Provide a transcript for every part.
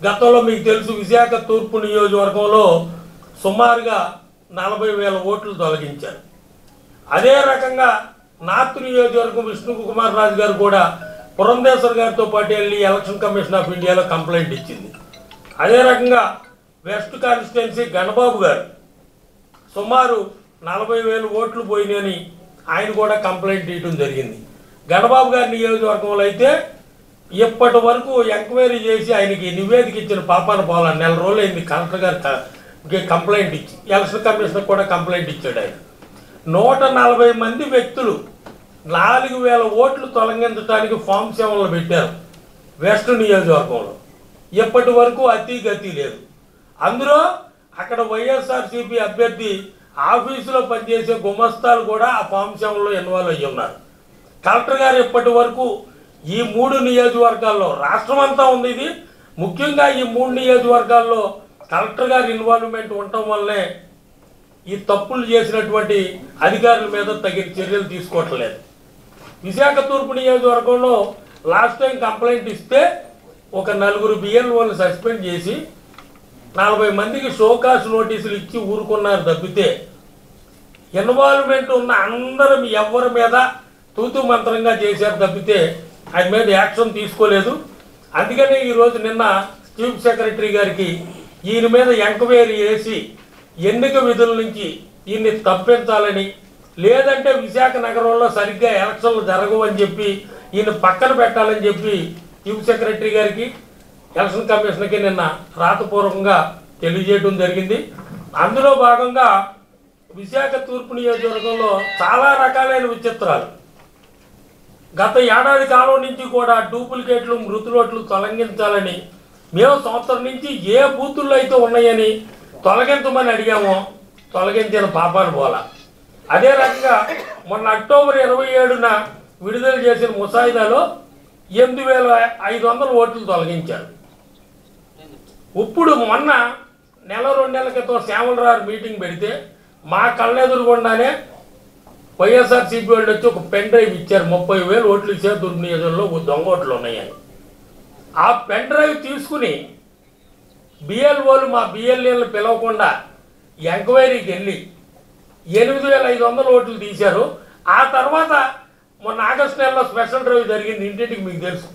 గతంలో మీకు తెలుసు విశాఖ తూర్పు నియోజకవర్గంలో సుమారుగా 40,000 ఓట్లు తొలగించారు. అదే రకంగా నార్త్ నియోజకవర్గం విష్ణు కుమార్ రాజు గారు కూడా పురంధేశ్వర్ గారితో పాటు వెళ్ళి ఎలక్షన్ కమిషన్ ఆఫ్ ఇండియాలో కంప్లైంట్ ఇచ్చింది. అదే రకంగా వెస్ట్ కాన్స్టిట్యున్సీ గణబాబు గారు సుమారు 40,000 ఓట్లు పోయినాయని ఆయన కూడా కంప్లైంట్ ఇవ్వడం జరిగింది. గణబాబు గారి నియోజకవర్గంలో అయితే ఇప్పటి వరకు ఎంక్వైరీ చేసి ఆయనకి నివేదిక ఇచ్చిన పాపాన పోవాలని నెల రోజులు అయింది. కలెక్టర్ గారు కంప్లైంట్ ఇచ్చి ఎలక్షన్ కమిషనర్ కూడా కంప్లైంట్ ఇచ్చాడు. ఆయన 140 మంది వ్యక్తులు 4,000 ఓట్లు తొలగించడానికి ఫామ్ 7 పెట్టారు వెస్ట్ నియోజకవర్గంలో. ఇప్పటి వరకు అతి గతి లేదు. అందులో అక్కడ వైఎస్ఆర్సీపీ అభ్యర్థి ఆఫీసులో పనిచేసే గుమస్తాలు కూడా ఆ ఫామ్ 7లో ఇన్వాల్వ్ అయ్యి ఉన్నారు. కలెక్టర్ గారు ఇప్పటి వరకు ఈ 3 నియోజకవర్గాల్లో రాష్ట్రం అంతా ఉంది, ఇది ముఖ్యంగా ఈ 3 నియోజకవర్గాల్లో కలెక్టర్ గారి ఇన్వాల్వ్మెంట్ ఉండటం వల్లే ఈ తప్పులు చేసినటువంటి అధికారుల మీద తగిన చర్యలు తీసుకోవట్లేదు. విశాఖ తూర్పు నియోజకవర్గంలో లాస్ట్ టైం కంప్లైంట్ ఇస్తే ఒక 4 బిఎల్ఓలను సస్పెండ్ చేసి 40 మందికి షోకాస్ నోటీసులు ఇచ్చి ఊరుకున్నారు తప్పితే ఇన్వాల్వ్మెంట్ ఉన్న అందరం ఎవరి మీద తూతు మంత్రంగా చేశారు తప్పితే ఆయన మీద యాక్షన్ తీసుకోలేదు. అందుకనే ఈరోజు నిన్న చీఫ్ సెక్రటరీ గారికి ఈయన మీద ఎంక్వైరీ చేసి ఎన్నిక విధుల నుంచి ఈయన్ని తప్పించాలని, లేదంటే విశాఖ నగరంలో సరిగ్గా ఎలక్షన్లు జరగవని చెప్పి ఈయన పక్కన పెట్టాలని చెప్పి చీఫ్ సెక్రటరీ గారికి ఎలక్షన్ కమిషన్కి నిన్న రాతపూర్వకంగా తెలియజేయడం జరిగింది. అందులో భాగంగా విశాఖ తూర్పు నియోజకవర్గంలో చాలా రకాలైన విచిత్రాలు గత ఏడాది కాలం నుంచి కూడా డూప్లికేట్లు మృతులోట్లు తొలగించాలని మేము సంవత్సరం నుంచి ఏ బూతుల్లో అయితే ఉన్నాయని తొలగించమని అడిగామో తొలగించిన పాపాను పోలా. అదే రకంగా మొన్న అక్టోబర్ 27న విడుదల చేసిన ముసాయిదాలో 8,500 ఓట్లు తొలగించారు. ఇప్పుడు మొన్న నెల 2 నెలల క్రితం శ్యామలరావు మీటింగ్ పెడితే మా కళ్ళెదురుగుండానే వైఎస్ఆర్సీపీ వాళ్ళు వచ్చి ఒక పెన్ డ్రైవ్ ఇచ్చారు. 30,000 ఓట్లు ఇచ్చారు తూర్పు నియోజకవర్గంలో దొంగ ఓట్లు ఉన్నాయని. ఆ పెన్ డ్రైవ్ తీసుకుని బిఎల్ఓలు మా బిఎల్ఏలను పిలవకుండా ఎంక్వైరీకి వెళ్ళి 8,500 ఓట్లు తీశారు. ఆ తర్వాత మొన్న ఆగస్టు నెలలో స్పెషల్ డ్రైవ్ జరిగింది ఇంటింటికి, మీకు తెలుసు.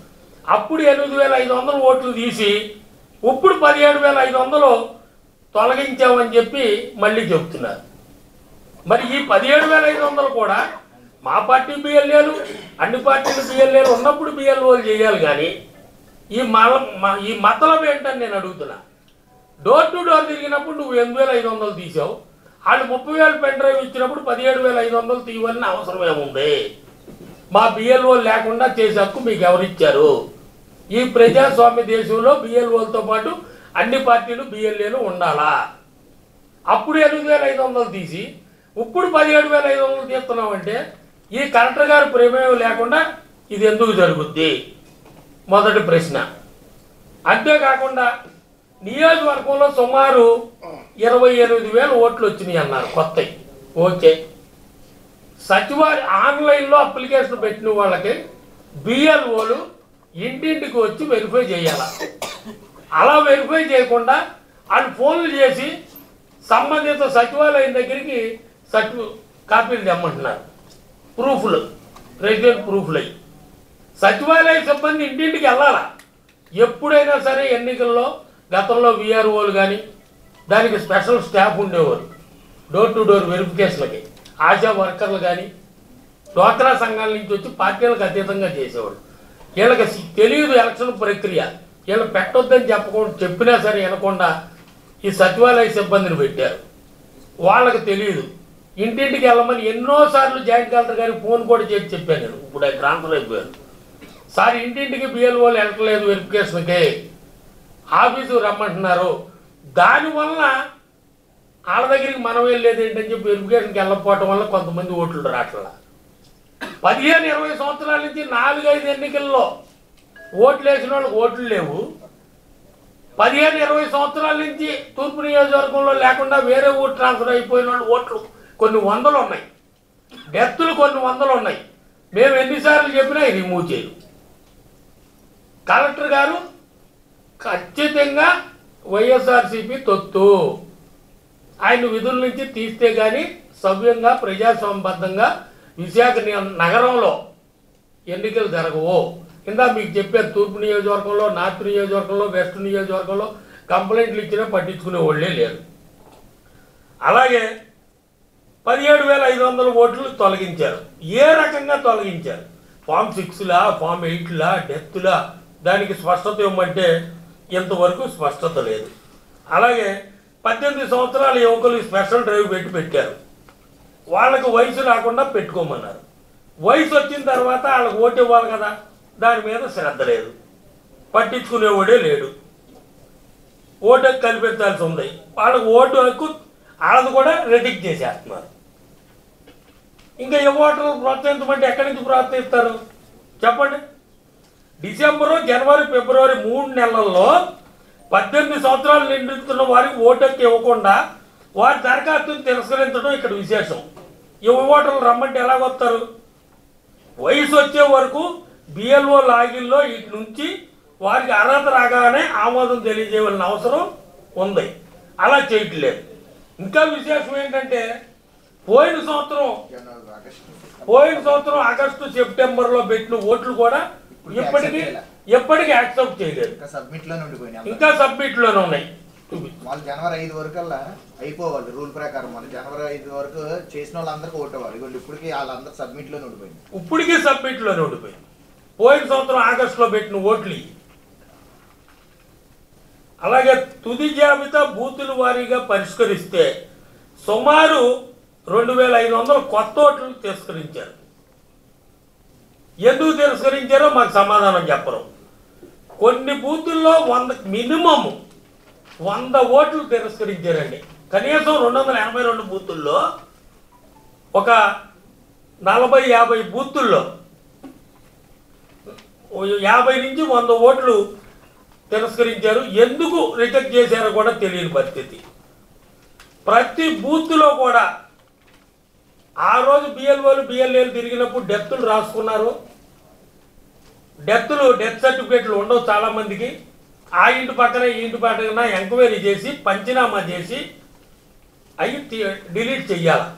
అప్పుడు 8,500 ఓట్లు తీసి ఇప్పుడు 17,500 తొలగించామని చెప్పి మళ్ళీ చెప్తున్నారు. మరి ఈ 17,500 కూడా మా పార్టీ బిఎల్ఏలు అన్ని పార్టీలు బిఎల్ఏలు ఉన్నప్పుడు బిఎల్ఓలు చేయాలి. కానీ ఈ మతలం ఏంటని నేను అడుగుతున్నా. డోర్ టు డోర్ తిరిగినప్పుడు నువ్వు 8,500 తీసావు, వాళ్ళు 30,000 పెన్ డ్రైవ్ ఇచ్చినప్పుడు 17,500 తీయవలసిన అవసరం ఏముంది? మా బిఎల్ఓలు లేకుండా చేసే హక్కు మీకు ఎవరిచ్చారు? ఈ ప్రజాస్వామ్య దేశంలో బిఎల్ఓలతో పాటు అన్ని పార్టీలు బిఎల్ఏలు ఉండాలా? అప్పుడు 8,500 తీసి ఇప్పుడు 17,500 తీస్తున్నామంటే ఈ కలెక్టర్ గారి ప్రమేయం లేకుండా ఇది ఎందుకు జరుగుద్ది? మొదటి ప్రశ్న. అంతేకాకుండా నియోజకవర్గంలో సుమారు 28,000 ఓట్లు వచ్చినాయి అన్నారు కొత్తవి. ఓకే, సచివాలయ ఆన్లైన్లో అప్లికేషన్ పెట్టిన వాళ్ళకి బిఎల్ఓలు ఇంటింటికి వచ్చి వెరిఫై చేయాలి. అలా వెరిఫై చేయకుండా వాళ్ళు ఫోన్లు చేసి సంబంధిత సచివాలయం దగ్గరికి కాపీలు తెమ్మంటున్నారు, ప్రూఫ్లు, రెసిడెంట్ ప్రూఫ్లు అయ్యి. సచివాలయ సిబ్బంది ఇంటింటికి వెళ్ళాలా? ఎప్పుడైనా సరే ఎన్నికల్లో గతంలో విఆర్ఓలు కానీ దానికి స్పెషల్ స్టాఫ్ ఉండేవారు డోర్ టు డోర్ వెరిఫికేషన్లకి. ఆశా వర్కర్లు కానీ డ్వాక్రా సంఘాల నుంచి వచ్చి పార్టీలకు అతీతంగా చేసేవాడు. వీళ్ళకి తెలియదు ఎలక్షన్ ప్రక్రియ, వీళ్ళు పెట్టొద్దని చెప్పినా సరే వినకుండా ఈ సచివాలయ సిబ్బందిని పెట్టారు. వాళ్ళకి తెలియదు. ఇంటింటికి వెళ్ళమని ఎన్నోసార్లు జాయింట్ కలెక్టర్ గారికి ఫోన్ కూడా చేసి చెప్పాను నేను. ఇప్పుడు ఆయన ట్రాన్స్ఫర్ అయిపోయారు. సార్ ఇంటింటికి బిఎల్ఓలు వెళ్ళట్లేదు వెరిఫికేషన్కి, ఆఫీసుకు రమ్మంటున్నారు. దానివల్ల వాళ్ళ దగ్గరికి మనం వెళ్ళలేదు ఏంటని చెప్పి వెరిఫికేషన్కి వెళ్ళకపోవటం వల్ల కొంతమంది ఓట్లు రావట్లా. 15-20 సంవత్సరాల నుంచి 4-5 ఎన్నికల్లో ఓట్లు వేసిన వాళ్ళకి ఓట్లు లేవు. 15-20 సంవత్సరాల నుంచి తూర్పు నియోజకవర్గంలో లేకుండా వేరే ఊరు ట్రాన్స్ఫర్ అయిపోయిన వాళ్ళు ఓట్లు కొన్ని వందలు ఉన్నాయి, డెత్తులు కొన్ని వందలు ఉన్నాయి. మేము ఎన్నిసార్లు చెప్పినా రిమూవ్ చేయరు. కలెక్టర్ గారు ఖచ్చితంగా వైఎస్ఆర్సీపీ తొత్తు. ఆయన విధుల నుంచి తీస్తే కానీ సవ్యంగా ప్రజాస్వామ్యబద్ధంగా విశాఖ నగరంలో ఎన్నికలు జరగవు. కింద మీకు చెప్పారు, తూర్పు నియోజకవర్గంలో, నార్త్ నియోజకవర్గంలో, వెస్ట్ నియోజకవర్గంలో కంప్లైంట్లు ఇచ్చినా పట్టించుకునే వాళ్ళే లేరు. అలాగే 17,500 ఓట్లు తొలగించారు. ఏ రకంగా తొలగించారు? ఫామ్ 6లా, ఫామ్ 8లా, డెత్లా? దానికి స్పష్టత ఇవ్వమంటే ఇంతవరకు స్పష్టత లేదు. అలాగే 18 సంవత్సరాల యువకులు స్పెషల్ డ్రైవ్ పెట్టారు. వాళ్ళకు వయసు రాకుండా పెట్టుకోమన్నారు. వయసు వచ్చిన తర్వాత వాళ్ళకి ఓటు ఇవ్వాలి కదా, దాని మీద శ్రద్ధ లేదు, పట్టించుకునేవాడే లేడు. ఓటు హక్కు కల్పించాల్సి ఉంది, వాళ్ళకు ఓటు హక్కు వాళ్ళది కూడా రిజెక్ట్ చేసేస్తున్నారు. ఇంకా ఏ ఓటర్లు ప్రోత్సహించమంటే ఎక్కడి నుంచి ప్రోత్సహిస్తారు చెప్పండి? డిసెంబరు, జనవరి, ఫిబ్రవరి 3 నెలల్లో 18 సంవత్సరాలు నిండుతున్న వారికి ఓటు హక్కు ఇవ్వకుండా వారి దరఖాస్తును తిరస్కరించడం ఇక్కడ విశేషం. యువ ఓటర్లు రమ్మంటే ఎలాగొస్తారు? వయసు వచ్చే వరకు బిఎల్ఓ లాగిన్లో ఇటు నుంచి వారికి అర్హత రాగానే ఆమోదం తెలియజేయాల్సిన అవసరం ఉంది. అలా చేయట్లేదు. ఇంకా విశేషం ఏంటంటే పోయిన సంవత్సరం ఆగస్టు, సెప్టెంబర్లో పెట్టిన ఓట్లు కూడా ఎప్పటికీ యాక్సెప్ట్ చేయలేదు. ఇంకా సబ్మిట్లోనే ఉన్నాయి. వాళ్ళు జనవరి 5 వరకల్లా అయిపోవాలి రూల్ ప్రకారం. వాళ్ళు జనవరి 5 వరకు చేసిన వాళ్ళందరికీ ఓటేవాలి. ఇప్పటికీ వాళ్ళందరూ సబ్మిట్లోనే ఉండిపోయింది. ఇప్పటికీ సబ్మిట్లోనే ఉండిపోయింది. పోయిన సంవత్సరం ఆగస్టులో పెట్టిన ఓట్లు. అలాగే తుది జాబితా బూతుల వారీగా పరిష్కరిస్తే సుమారు 2,500 కొత్త ఓట్లు తిరస్కరించారు. ఎందుకు తిరస్కరించారో మాకు సమాధానం చెప్పరు. కొన్ని బూతుల్లో మినిమం 100 ఓట్లు తిరస్కరించారండి. కనీసం 282 బూతుల్లో ఒక 40-50 బూతుల్లో 50 నుంచి 100 ఓట్లు తిరస్కరించారు. ఎందుకు రిజెక్ట్ చేశారో కూడా తెలియని పరిస్థితి. ప్రతి బూత్లో కూడా ఆ రోజు బిఎల్ఓలు, బిఎల్ఏలు తిరిగినప్పుడు డెత్తులు రాసుకున్నారు. డెత్ సర్టిఫికేట్లు ఉండవు చాలామందికి. ఆ ఇంటి పక్కన ఈ ఇంటి పక్కన ఎంక్వైరీ చేసి పంచనామా చేసి అవి డిలీట్ చెయ్యాలి.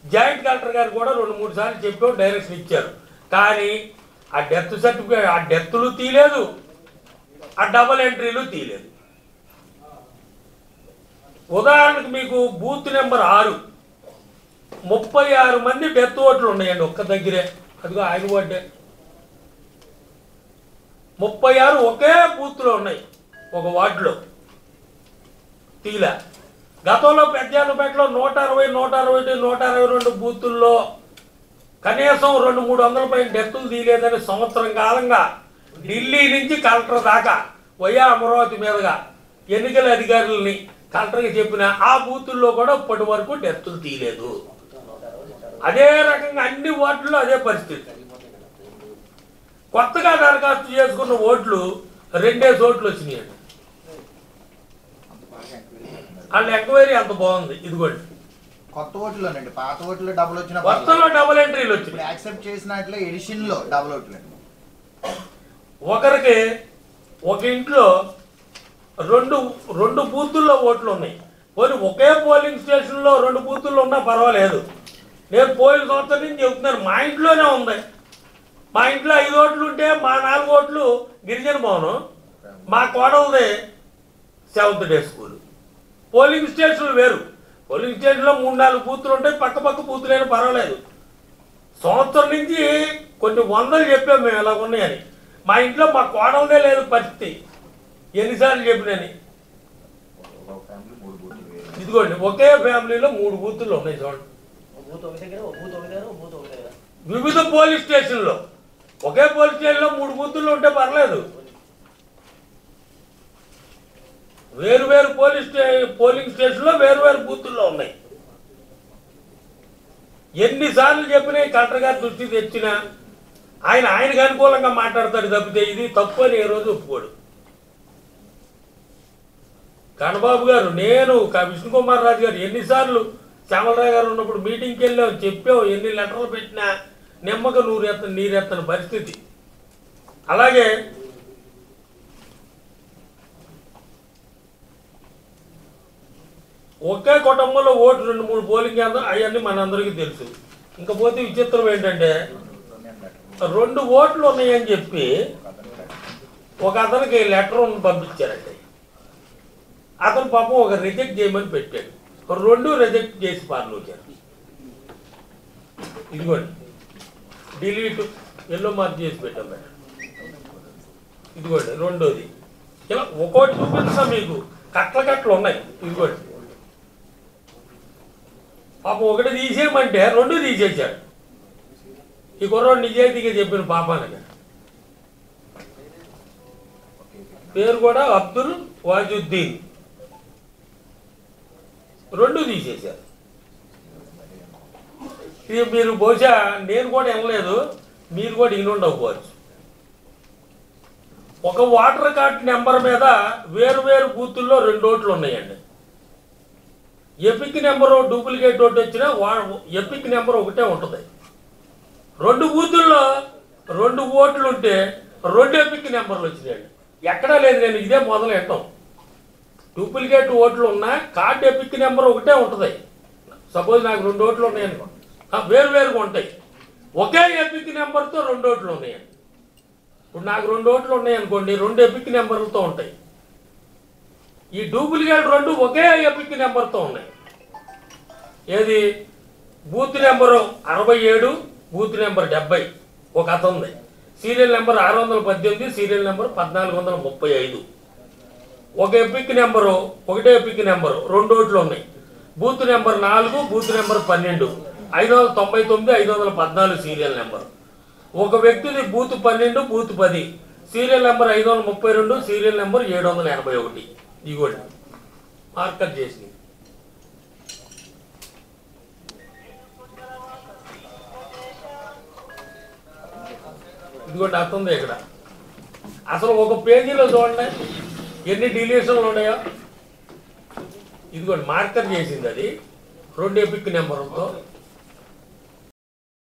జాయింట్ కలెక్టర్ గారు కూడా 2-3 సార్లు చెప్పారు, డైరెక్షన్ ఇచ్చారు. కానీ ఆ డెత్ సర్టిఫికేట్, ఆ డెత్తులు తీయలేదు, ఆ డబుల్ ఎంట్రీలు తీయలేదు. ఉదాహరణకు మీకు బూత్ నెంబర్ 6 36 మంది డెత్ ఓట్లు ఉన్నాయండి ఒక్క దగ్గరే. అదిగో ఆయన ఓటే 36 ఒకే బూత్లో ఉన్నాయి, ఒక వార్డులో తీలా. గతంలో పెద్దాలపేటలో 160, 161, 162 బూతుల్లో కనీసం 200-300 పైన డెత్తులు తీయలేదని సంవత్సరం కాలంగా ఢిల్లీ నుంచి కలెక్టర్ దాకా వయా అమరావతి మీదుగా ఎన్నికల అధికారులని కలెక్టర్కి చెప్పిన ఆ బూతుల్లో కూడా ఇప్పటి వరకు డెత్తులు తీయలేదు. అదే రకంగా అన్ని వార్డుల్లో అదే పరిస్థితి. కొత్తగా దరఖాస్తు చేసుకున్న ఓట్లు 2 ఓట్లు వచ్చినాయండి. వాళ్ళ ఎంక్వైరీ అంత బాగుంది. ఇదిగోండి కొత్త ఓట్లోనండి, పాత ఓట్లు డబుల్ వచ్చిన కొత్తలో డబుల్ ఎంట్రీలు వచ్చినాయి. యాక్సెప్ట్ చేసినట్లే ఎడిషన్ లో డబుల్ ఓట్లు. ఒకరికి ఒక ఇంట్లో 2 బూతుల్లో ఓట్లు ఉన్నాయి. పోనీ ఒకే పోలింగ్ స్టేషన్లో 2 బూతుల్లో ఉన్నా పర్వాలేదు. నేను పోయిన సంవత్సరం నుంచి చెబుతున్నాను, మా ఇంట్లోనే ఉంది. మా ఇంట్లో 5 ఓట్లు ఉంటే మా 4 ఓట్లు గిరిజన భవనం, మా కోడలది 7th డే స్కూల్. పోలింగ్ స్టేషన్లు వేరు. పోలింగ్ స్టేషన్లో 3-4 బూతులు ఉంటాయి, పక్క బూతులైనా పర్వాలేదు. సంవత్సరం నుంచి కొన్ని వందలు చెప్పాము మేము ఎలా ఉన్నాయని. మా ఇంట్లో మా కోడలదే లేదు పరిస్థితి. ఎన్నిసార్లు చెప్పినని. ఇదిగోండి ఒకే ఫ్యామిలీలో 3 బూతులు ఉన్నాయి చూడండి. వివిధ పోలీస్ స్టేషన్లో ఒకే పోలీస్ స్టేషన్లో 3 బూతుల్లో ఉంటే పర్లేదు. వేరు పోలింగ్ స్టేషన్లో వేరు బూతుల్లో ఉన్నాయి. ఎన్నిసార్లు చెప్పినా కలెక్టర్ గారి దృష్టి తెచ్చినా ఆయనకు అనుకూలంగా మాట్లాడతాడు తప్పితే ఇది తప్పు అని ఏ రోజు ఒప్పుకోడు. కన్నబాబు గారు, నేను విష్ణుకుమార్ రాజు గారు ఎన్నిసార్లు శ్యామలరావు గారు ఉన్నప్పుడు మీటింగ్కి వెళ్ళాం, చెప్పాం, ఎన్ని లెటర్లు పెట్టినా నిమ్మక నీరెత్తని పరిస్థితి. అలాగే ఒకే కుటుంబంలో ఓటు 2-3 పోలింగ్ కేంద్రం అవన్నీ మనందరికీ తెలుసు. ఇంకపోతే విచిత్రం ఏంటంటే 2 ఓట్లు ఉన్నాయని చెప్పి ఒక అతనికి లెటర్ పంపించారండి. అతను పాపం ఒక రిజెక్ట్ చేయమని పెట్టాడు, 2 రిజెక్ట్ చేసి పార్లోచారు. ఇదిగోండి డిలీట్ ఎల్లో మార్క్ చేసి పెట్టాం మేడం. ఇదిగోండి రెండోది. ఇలా ఒక్కోటి చూపిస్తా మీకు, కట్టలు ఉన్నాయి. ఇదిగోండి పాపం ఒకటి తీసేయమంటే 2 తీసేశాడు. ఈ కుర్రోడు నిజాయితీగా చెప్పిన పాపానికి పేరు కూడా అబ్దుల్ వాజుద్దీన్, 2 తీసేశారు. ఇది మీరు బహుశా నేను కూడా వినలేదు, మీరు కూడా ఇన్ని ఉండకపోవచ్చు. ఒక ఓటర్ కార్డు నెంబర్ మీద వేరు బూతుల్లో 2 ఓట్లు ఉన్నాయండి. ఎపిక్ నెంబరు డూప్లికేట్ ఓటు వచ్చినా ఎపిక్ నెంబర్ ఒకటే ఉంటుంది. 2 బూతుల్లో 2 ఓట్లు ఉంటే 2 ఎపిక్ నెంబర్లు వచ్చినాయండి. ఎక్కడా లేదు, నేను ఇదే మొదలు పెట్టాం. డూప్లికేట్ ఓట్లు ఉన్నా కార్డు ఎపిక్ నెంబర్ ఒకటే ఉంటుంది. సపోజ్ నాకు 2 ఓట్లు ఉన్నాయనుకో, వేరుగా ఉంటాయి. ఒకే ఎపిక్ నెంబర్తో 2 ఓట్లు ఉన్నాయండి. ఇప్పుడు నాకు 2 ఓట్లు ఉన్నాయనుకోండి, 2 ఎపిక్ నెంబర్లతో ఉంటాయి. ఈ డూప్లికేట్ 2 ఒకే ఎపిక్ నెంబర్తో ఉన్నాయి. ఏది బూత్ నెంబరు 67, బూత్ నెంబర్ 70 ఒక అతను, సీరియల్ నెంబర్ 618, సీరియల్ నెంబర్ 1435. ఒక ఎపిక్ నెంబరు, ఒకటే ఎపిక్ నెంబరు, 2 ఓట్లు ఉన్నాయి. Booth number 4, booth number 12, 599, 514 serial number. ఒక వ్యక్తిది booth 12, booth 10, serial number 532, serial number 781. ఇదిగోండి మార్కర్ చేసి. ఇదిగోండి అర్థం ఇక్కడ. అసలు ఒక పేజీలో చూడండి ఎన్ని డిలీషన్లు ఉన్నాయో. ఇదిగోండి మార్కర్ చేసింది, అది 2 ఎపిక్ నెంబర్తో